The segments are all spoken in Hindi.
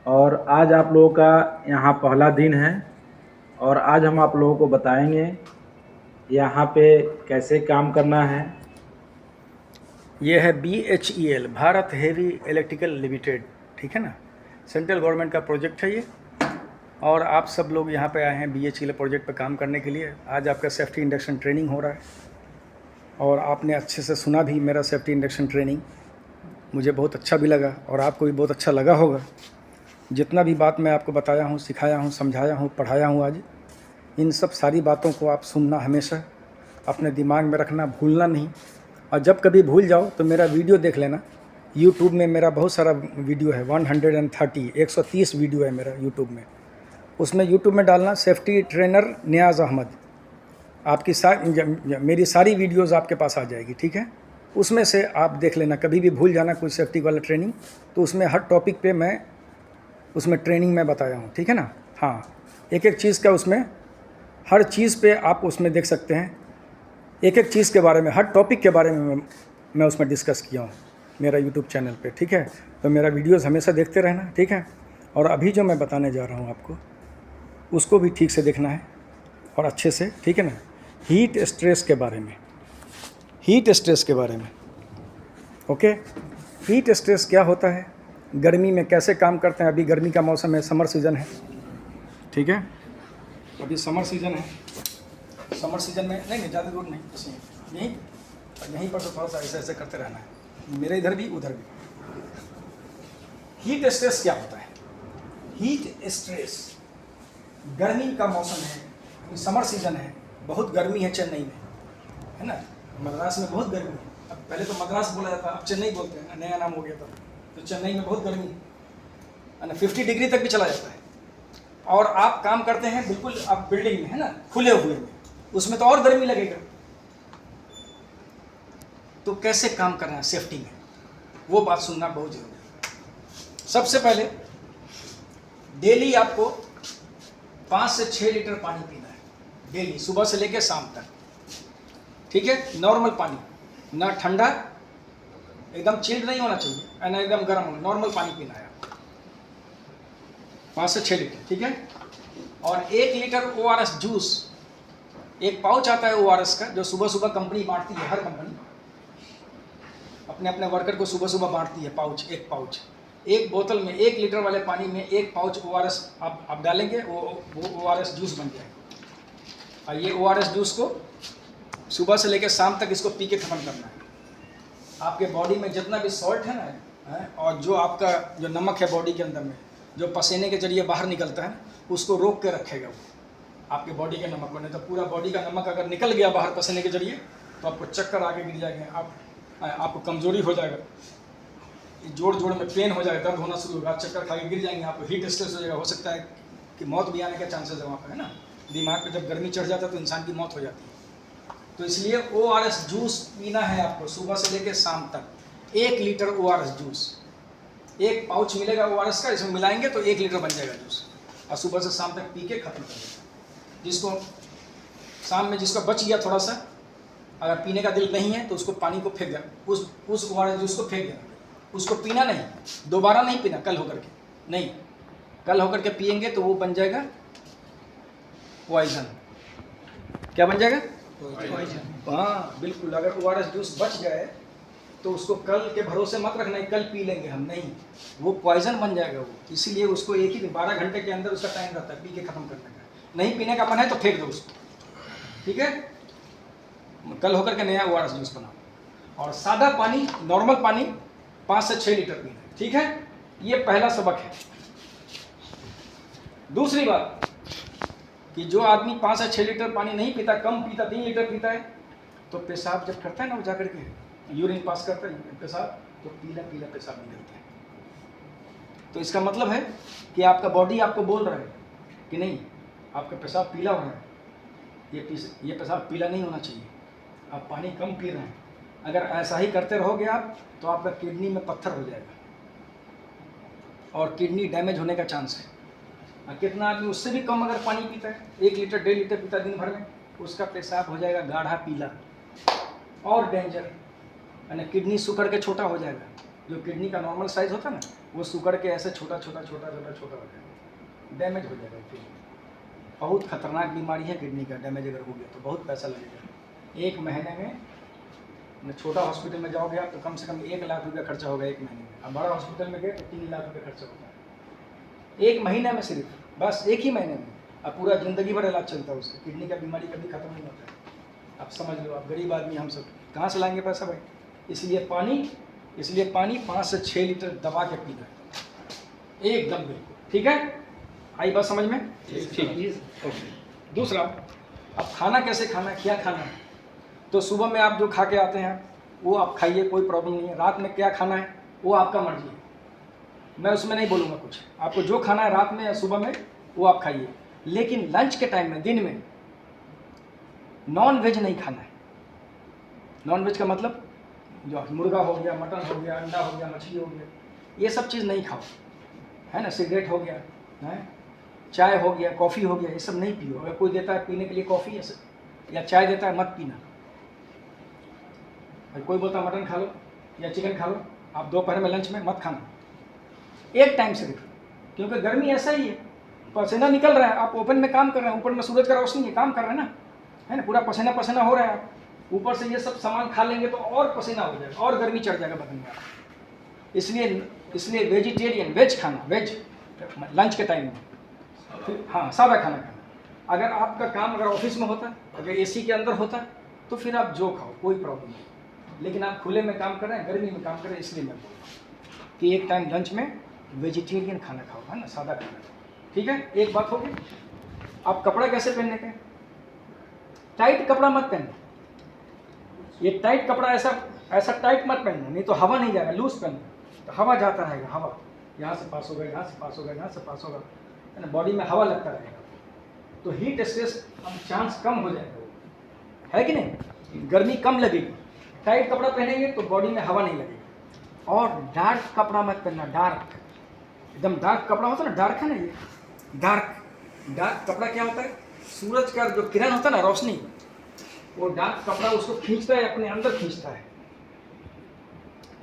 और आज आप लोगों का यहाँ पहला दिन है और आज हम आप लोगों को बताएंगे यहाँ पे कैसे काम करना है। ये है BHEL, Bharat heavy electrical limited, ठीक है ना। सेंट्रल गवर्नमेंट का प्रोजेक्ट है ये, और आप सब लोग यहाँ पे आए हैं BHEL प्रोजेक्ट पे काम करने के लिए। आज आपका सेफ्टी इंडक्शन ट्रेनिंग हो रहा है और आपने अच्छे से सुना भी मेरा सेफ्टी इंडक्शन ट्रेनिंग। मुझे बहुत अच्छा भी लगा और आपको भी बहुत अच्छा लगा होगा। जितना भी बात मैं आपको बताया हूँ, सिखाया हूँ, समझाया हूँ, पढ़ाया हूँ आज, इन सब सारी बातों को आप सुनना, हमेशा अपने दिमाग में रखना, भूलना नहीं। और जब कभी भूल जाओ तो मेरा वीडियो देख लेना। यूट्यूब में मेरा बहुत सारा वीडियो है, 130 वीडियो है मेरा यूट्यूब में। उसमें यूट्यूब में डालना सेफ्टी ट्रेनर नियाज़ अहमद, आपकी मेरी सारी वीडियोज़ आपके पास आ जाएगी, ठीक है। उसमें से आप देख लेना। कभी भी भूल जाना कोई सेफ्टी वाला ट्रेनिंग, तो उसमें हर टॉपिक पे मैं उसमें ट्रेनिंग में बताया हूँ, ठीक है ना। हाँ, एक एक चीज़ का उसमें, हर चीज़ पे आप उसमें देख सकते हैं। एक एक चीज़ के बारे में, हर टॉपिक के बारे में मैं उसमें डिस्कस किया हूँ मेरा यूट्यूब चैनल पे, ठीक है। तो मेरा वीडियोज़ हमेशा देखते रहना, ठीक है। और अभी जो मैं बताने जा रहा हूँ आपको, उसको भी ठीक से देखना है और अच्छे से, ठीक है ना। हीट स्ट्रेस के बारे में, हीट स्ट्रेस के बारे में, ओके। हीट स्ट्रेस क्या होता है, गर्मी में कैसे काम करते हैं। अभी गर्मी का मौसम है, समर सीज़न है, ठीक है। अभी समर सीज़न है। समर सीज़न में नहीं ज़्यादा दूर नहीं, बस यहीं पर तो थोड़ा सा ऐसे ऐसे करते रहना है, मेरे इधर भी उधर भी। हीट स्ट्रेस क्या होता है? हीट स्ट्रेस, गर्मी का मौसम है, समर सीज़न है, बहुत गर्मी है चेन्नई में, है ना। मद्रास में बहुत गर्मी है। अब पहले तो मद्रास बोला जाता, अब चेन्नई बोलते हैं, नया नाम हो गया था। तो चेन्नई में बहुत गर्मी है, 50 डिग्री तक भी चला जाता है। और आप काम करते हैं बिल्कुल आप बिल्डिंग में, है ना, खुले हुए में, उसमें तो और गर्मी लगेगा। तो कैसे काम करना है सेफ्टी में, वो बात सुनना बहुत जरूरी है। सबसे पहले डेली आपको 5 से 6 लीटर पानी पीना है, डेली, सुबह से लेकर शाम तक, ठीक है। नॉर्मल पानी, ना ठंडा, एकदम चिल्ड नहीं होना चाहिए, ना एकदम गर्म होना, नॉर्मल पानी पीना है आपको, 5 से 6 लीटर, ठीक है। और 1 लीटर ORS जूस, एक पाउच आता है ORS का, जो सुबह सुबह कंपनी बांटती है, हर कंपनी अपने अपने वर्कर को सुबह सुबह बांटती है, पाउच, एक पाउच, एक बोतल में 1 लीटर वाले पानी में एक पाउच ORS आप डालेंगे, वो ORS जूस बन जाएगा। और ये ORS जूस को सुबह से लेकर शाम तक इसको पी के ख़त्म करना है। आपके बॉडी में जितना भी सॉल्ट है ना, और जो आपका जो नमक है बॉडी के अंदर में, जो पसीने के जरिए बाहर निकलता है, उसको रोक के रखेगा वो आपके बॉडी के नमक को। नहीं तो पूरा बॉडी का नमक अगर निकल गया बाहर पसीने के जरिए, तो आपको चक्कर आके गिर जाएंगे, आपको कमजोरी हो जाएगा, जोड़ जोड़ में पेन हो जाएगा, दर्द होना शुरू होगा, चक्कर खा के गिर जाएंगे, आपको हीट स्ट्रेस हो जाएगा, हो सकता है कि मौत भी आने के चांसेस है वहाँ पर, है ना। दिमाग पे जब गर्मी चढ़ जाता है तो इंसान की मौत हो जाती है। तो इसलिए ORS जूस पीना है आपको सुबह से लेकर शाम तक, 1 लीटर ORS जूस, एक पाउच मिलेगा ORS का, इसमें मिलाएंगे तो 1 लीटर बन जाएगा जूस, और सुबह से शाम तक पी के खत्म कर देगा। जिसको शाम में जिसका बच गया थोड़ा सा, अगर पीने का दिल नहीं है तो उसको पानी को फेंक देना, उस ORS जूस को फेंक देना, उसको पीना नहीं, दोबारा नहीं पीना, कल होकर के नहीं, कल होकर के पिएंगे तो वो बन जाएगा पॉइजन। क्या बन जाएगा? हाँ बिल्कुल। अगर ORS जूस बच जाए तो उसको कल के भरोसे मत रखना, कल पी लेंगे हम, नहीं, वो पॉइजन बन जाएगा वो। इसीलिए उसको एक ही 12 घंटे के अंदर उसका टाइम रहता है पी के खत्म करने का। नहीं पीने का मन है तो फेंक दो उसको, ठीक है। कल होकर के नया ORS जूस बनाओ। और सादा पानी, नॉर्मल पानी 5 से 6 लीटर पीना, ठीक है। ये पहला सबक है। दूसरी बात कि जो आदमी 5 से 6 लीटर पानी नहीं पीता, कम पीता, 3 लीटर पीता है, तो पेशाब जब करता है ना, वो जाकर के यूरिन पास करता है पेशाब, तो पीला पीला पेशाब निकलता है। तो इसका मतलब है कि आपका बॉडी आपको बोल रहा है कि नहीं, आपका पेशाब पीला हो रहा है, ये पेशाब पीला नहीं होना चाहिए, आप पानी कम पी रहे हैं। अगर ऐसा ही करते रहोगे आप, तो आपका किडनी में पत्थर हो जाएगा और किडनी डैमेज होने का चांस है। और कितना आदमी उससे भी कम अगर पानी पीता है, 1 लीटर 1.5 लीटर पीता है दिन भर में, उसका पेशाब हो जाएगा गाढ़ा पीला और डेंजर, यानी किडनी सुकड़ के छोटा हो जाएगा, जो किडनी का नॉर्मल साइज होता है ना, वो सुकड़ के ऐसे छोटा छोटा छोटा छोटा छोटा हो जाएगा, डैमेज हो जाएगा किडनी। बहुत खतरनाक बीमारी है किडनी का, डैमेज अगर हो गया तो बहुत पैसा लगेगा। 1 महीने में छोटा हॉस्पिटल में जाओगे आप तो कम से कम 1 लाख रुपया खर्चा होगा 1 महीने में। अब बड़ा हॉस्पिटल में गए तो 3 लाख रुपये खर्चा होता है 1 महीने में, सिर्फ बस 1 ही महीने में। अब पूरा ज़िंदगी भर इलाज चलता है उसका। किडनी का बीमारी कभी खत्म नहीं होता है। आप समझ लो, आप गरीब आदमी, हम सब कहाँ से लाएंगे पैसा भाई? इसलिए पानी 5 से 6 लीटर दबा के पीना है एकदम, बिल्कुल ठीक है। आई बात समझ में? ठीक। ओके। दूसरा, अब खाना कैसे खाना है, क्या खाना है? तो सुबह में आप जो खा के आते हैं वो आप खाइए, कोई प्रॉब्लम नहीं है। रात में क्या खाना है वो आपका मर्जी है, मैं उसमें नहीं बोलूँगा कुछ। आपको जो खाना है रात में या सुबह में वो आप खाइए, लेकिन लंच के टाइम में, दिन में नॉन वेज नहीं खाना है। नॉन वेज का मतलब जो मुर्गा हो गया, मटन हो गया, अंडा हो गया, मछली हो गया, ये सब चीज़ नहीं खाओ, है ना। सिगरेट हो गया, है, चाय हो गया, कॉफ़ी हो गया, ये सब नहीं पियो। अगर कोई देता है पीने के लिए कॉफ़ी या चाय देता है, मत पीना। और कोई बोलता है मटन खा लो या चिकन खा लो, आप दोपहर में लंच में मत खाना, एक टाइम सिर्फ। क्योंकि गर्मी ऐसा ही है, पसीना निकल रहा है, आप ओपन में काम कर रहे हैं, ऊपर में सूरज का रोशनी है, काम कर रहे हैं ना, है ना, पूरा पसीना पसीना हो रहा है। आप ऊपर से ये सब सामान खा लेंगे तो और पसीना हो जाएगा और गर्मी चढ़ जाएगा बदन में। इसलिए वेजिटेरियन, वेज खाना, वेज लंच के टाइम में, हाँ, सादा खाना खाना। अगर आपका काम अगर ऑफिस में होता, अगर एसी के अंदर होता, तो फिर आप जो खाओ, कोई प्रॉब्लम नहीं। लेकिन आप खुले में काम कर रहे हैं, गर्मी में काम कर रहे हैं, इसलिए मैं बोल रहा हूँ कि एक टाइम लंच में वेजिटेरियन खाना खाओ, है ना, सादा खाना, ठीक है। एक बात होगी। आप कपड़ा कैसे पहनने का? टाइट कपड़ा मत पहनना। ये टाइट कपड़ा ऐसा टाइट मत पहनना, नहीं तो हवा नहीं जाएगा। लूज पहनना तो हवा जाता रहेगा, हवा यहाँ से पास होगा, यहाँ से पास होगा, यहाँ से पास होगा, है ना, बॉडी में हवा लगता रहेगा, तो हीट स्ट्रेस चांस कम हो जाएगा, है कि नहीं, गर्मी कम लगेगी। टाइट कपड़ा पहनेंगे तो बॉडी में हवा नहीं लगेगी। और डार्क कपड़ा मत पहनना, डार्क, एकदम डार्क कपड़ा होता है ना, डार्क है ना, ये डार्क कपड़ा क्या होता है? सूरज का जो किरण होता है ना, रोशनी, वो डार्क कपड़ा उसको खींचता है, अपने अंदर खींचता है।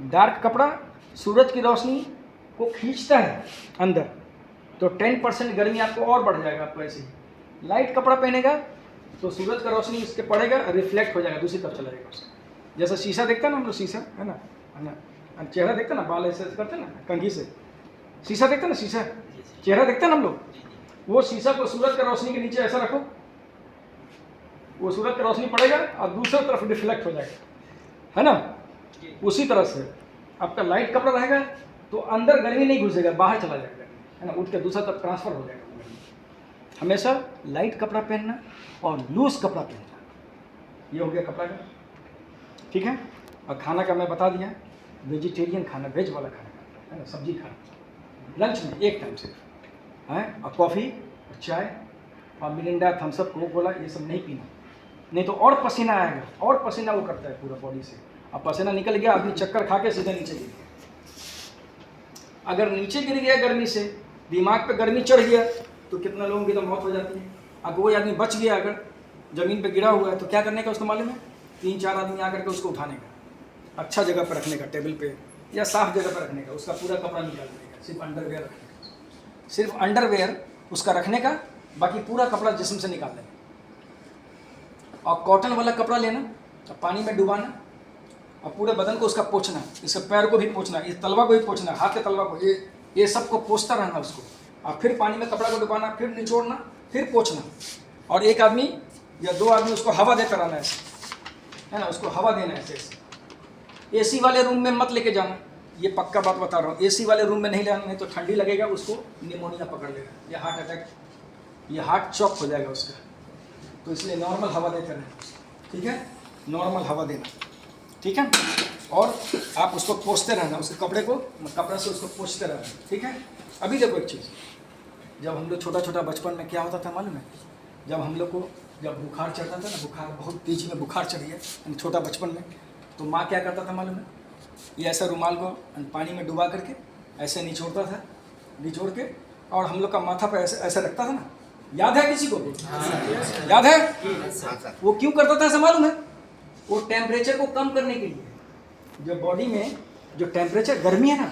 डार्क कपड़ा सूरज की रोशनी को खींचता है अंदर, तो 10% गर्मी आपको और बढ़ जाएगा। आपको ऐसे ही लाइट कपड़ा पहनेगा तो सूरज का रोशनी इसके पड़ेगा, रिफ्लेक्ट हो जाएगा, दूसरी तरफ चला जाएगा उसका। जैसा शीशा देखता है ना हम लोग, शीशा है ना, चेहरा देखता है ना, बाल ऐसे करते हैं ना कंघी से, शीशा देखते हैं ना, शीशा चेहरा देखते हैं ना हम लोग। वो शीशा को सूरज का रोशनी के नीचे ऐसा रखो, वो सूरज का रोशनी पड़ेगा और दूसरी तरफ रिफ्लेक्ट हो जाएगा, है ना। उसी तरह से आपका लाइट कपड़ा रहेगा तो अंदर गर्मी नहीं घुसेगा, बाहर चला जाएगा, है ना, उठ के दूसरा तरफ ट्रांसफर हो जाएगा। हमेशा लाइट कपड़ा पहनना और लूज कपड़ा पहनना, ये हो गया कपड़ा का, ठीक है। और खाना का मैं बता दिया, वेजिटेरियन खाना, वेज वाला खाना, है ना, सब्जी खाना लंच में एक टाइम सिर्फ, है। और कॉफ़ी और चाय और मिरिंडा, थम्सअप, कोक कोला, ये सब नहीं पीना, नहीं तो और पसीना आएगा, और पसीना वो करता है पूरा बॉडी से। अब पसीना निकल गया, आदमी चक्कर खा के सीधे नीचे गिर गया। अगर नीचे गिर गया गर्मी से, दिमाग पे गर्मी चढ़ गया, तो कितना लोगों की तो मौत हो जाती है। अगर कोई आदमी बच गया, अगर ज़मीन पे गिरा हुआ है, तो क्या करने का उसको मालूम है? 3-4 आदमी आकर के उसको उठाने का, अच्छा जगह पर रखने का, टेबल पे या साफ जगह पर रखने का, उसका पूरा कपड़ा निकाल देने का, सिर्फ अंडरवेयर रखने का, सिर्फ अंडरवेयर उसका रखने का, बाकी पूरा कपड़ा जिस्म से निकाल देना। और कॉटन वाला कपड़ा लेना और पानी में डुबाना और पूरे बदन को उसका पोंछना, इसके पैर को भी पोंछना, इस तलवा को भी पोंछना, हाथ के तलवा को, ये सब को पोंछता रहना उसको, और फिर पानी में कपड़ा को डुबाना, फिर निचोड़ना, फिर पोंछना। और एक आदमी या 2 आदमी उसको हवा देता रहना ऐसे, है ना, उसको हवा देना ऐसे। एसी वाले रूम में मत लेके जाना, ये पक्का बात बता रहा हूँ, एसी वाले रूम में नहीं लेना, नहीं तो ठंडी लगेगा, उसको निमोनिया पकड़ लेगा, या हार्ट अटैक, ये हार्ट चॉक हो जाएगा उसका। तो इसलिए नॉर्मल हवा देते रहना, ठीक है, नॉर्मल हवा देना, ठीक है। और आप उसको पोंछते रहना, उसके कपड़े को, कपड़े से उसको पोंछते रहना, ठीक है। अभी देखो एक चीज़, जब हम लोग छोटा बचपन में क्या होता था मालूम है? जब हम लोग को जब बुखार चढ़ता था ना, बुखार बहुत तेजी में बुखार चढ़ गया छोटा बचपन में, तो माँ क्या करता था मालूम है? ये ऐसा रुमाल को पानी में डुबा करके ऐसे निचोड़ता था, निचोड़ के, और हम लोग का माथा पर ऐसे ऐसे रखता था ना, याद है किसी को? याद है? वो क्यों करता था ऐसा मालूम है? वो टेम्परेचर को कम करने के लिए, जो बॉडी में जो टेम्परेचर गर्मी है ना,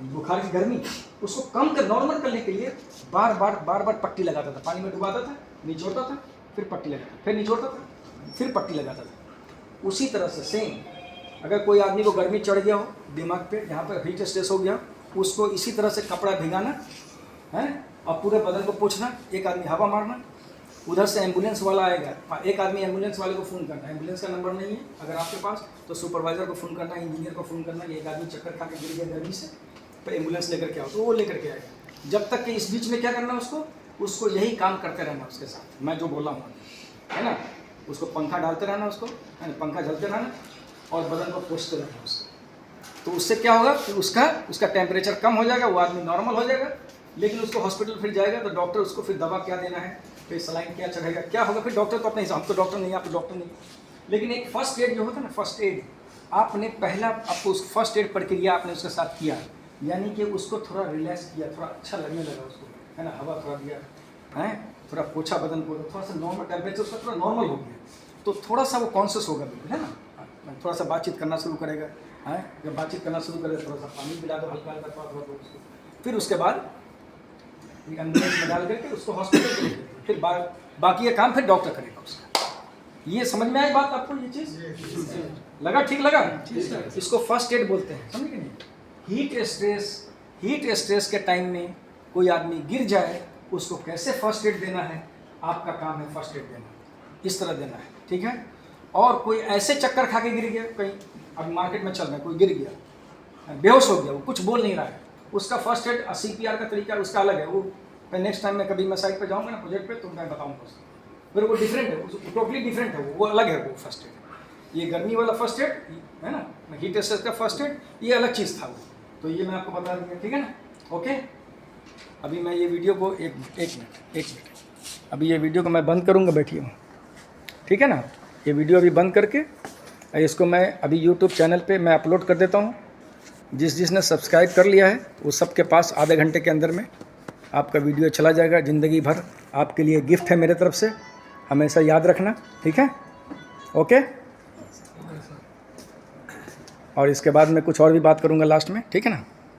बुखार की गर्मी, उसको कम कर नॉर्मल करने के लिए बार बार पट्टी लगाता था, पानी में डुबाता था, निचोड़ता था, फिर पट्टी लगाता था, फिर निचोड़ता था, फिर पट्टी लगाता था। उसी तरह से सेम अगर कोई आदमी को गर्मी चढ़ गया हो दिमाग पे, जहाँ पर हीट स्ट्रेस हो गया, उसको इसी तरह से कपड़ा भिगाना है और पूरे बदन को पोंछना, एक आदमी हवा मारना, उधर से एम्बुलेंस वाला आएगा, एक आदमी एम्बुलेंस वाले को फ़ोन करना, एम्बुलेंस का नंबर नहीं है अगर आपके पास तो सुपरवाइज़र को फ़ोन करना, इंजीनियर को फ़ोन करना, एक आदमी चक्कर खा के गिर गया गर्मी से, तो एम्बुलेंस लेकर के आओ, तो वो लेकर के आएगा। जब तक कि इस बीच में क्या करना है, उसको यही काम करते रहना उसके साथ, मैं जो बोला हूँ, है ना, उसको पंखा डालते रहना, उसको है ना, पंखा झलते रहना और बदन को पोंछते रहना उसको। तो उससे क्या होगा कि उसका टेम्परेचर कम हो जाएगा, वो आदमी नॉर्मल हो जाएगा। लेकिन उसको हॉस्पिटल फिर जाएगा तो डॉक्टर उसको फिर दवा क्या देना है, फिर सलाइन क्या चढ़ेगा, क्या होगा, फिर डॉक्टर तो अपने हिसाब, हम तो डॉक्टर नहीं, आप तो डॉक्टर नहीं। लेकिन एक फर्स्ट एड जो होता है ना, फर्स्ट एड आपने पहला आपको उस फर्स्ट एड प्रक्रिया आपने उसके साथ किया, यानी कि उसको थोड़ा रिलैक्स किया, थोड़ा अच्छा लगने लगा उसको, है ना, हवा थोड़ा दिया है, थोड़ा पोछा बदन को, थोड़ा सा नॉर्मल टेम्परेचर उसका थोड़ा नॉर्मल हो गया, तो थोड़ा सा वो कॉन्शियस होगा बिल्कुल, है ना, थोड़ा सा बातचीत करना शुरू करेगा, है, जब बातचीत करना शुरू करेगा थोड़ा सा पानी पिला दो हल्का हल्का थोड़ा उसको, फिर उसके बाद एम्बुलेंस में डाल करके उसको हॉस्पिटल, फिर बाकी ये काम फिर डॉक्टर करेगा उसका। ये समझ में आई बात आपको, ये चीज़ लगा, ठीक लगा? इसको फर्स्ट एड बोलते हैं, समझ गए नहीं? हीट स्ट्रेस के टाइम में कोई आदमी गिर जाए, उसको कैसे फर्स्ट एड देना है, आपका काम है फर्स्ट एड देना, इस तरह देना है, ठीक है। और कोई ऐसे चक्कर खा के गिर गया, कहीं अब मार्केट में चल रहा है, कोई गिर गया, बेहोश हो गया, वो कुछ बोल नहीं रहा है, उसका फर्स्ट एड CPR का तरीका उसका अलग है, वो नेक्स्ट टाइम में कभी मैं साइड पे जाऊँगा ना प्रोजेक्ट पे तो मैं बताऊँगा उसको, फिर वो डिफरेंट है, टोटली डिफरेंट है, वो अलग है वो फर्स्ट एड। ये गर्मी वाला फर्स्ट एड है ना, हीट स्ट्रेस का फर्स्ट एड, ये अलग चीज़ था वो, तो ये मैं आपको बता दिया, ठीक है ना, ओके। अभी मैं ये वीडियो को एक मिनट अभी ये वीडियो को मैं बंद करूँगा, बैठिए, ठीक है ना, ये वीडियो अभी बंद करके इसको मैं अभी यूट्यूब चैनल पे मैं अपलोड कर देता हूँ। जिसने सब्सक्राइब कर लिया है वो सबके पास आधे घंटे के अंदर में आपका वीडियो चला जाएगा, ज़िंदगी भर आपके लिए गिफ्ट है मेरे तरफ से, हमेशा याद रखना, ठीक है, ओके। और इसके बाद मैं कुछ और भी बात करूँगा लास्ट में, ठीक है ना।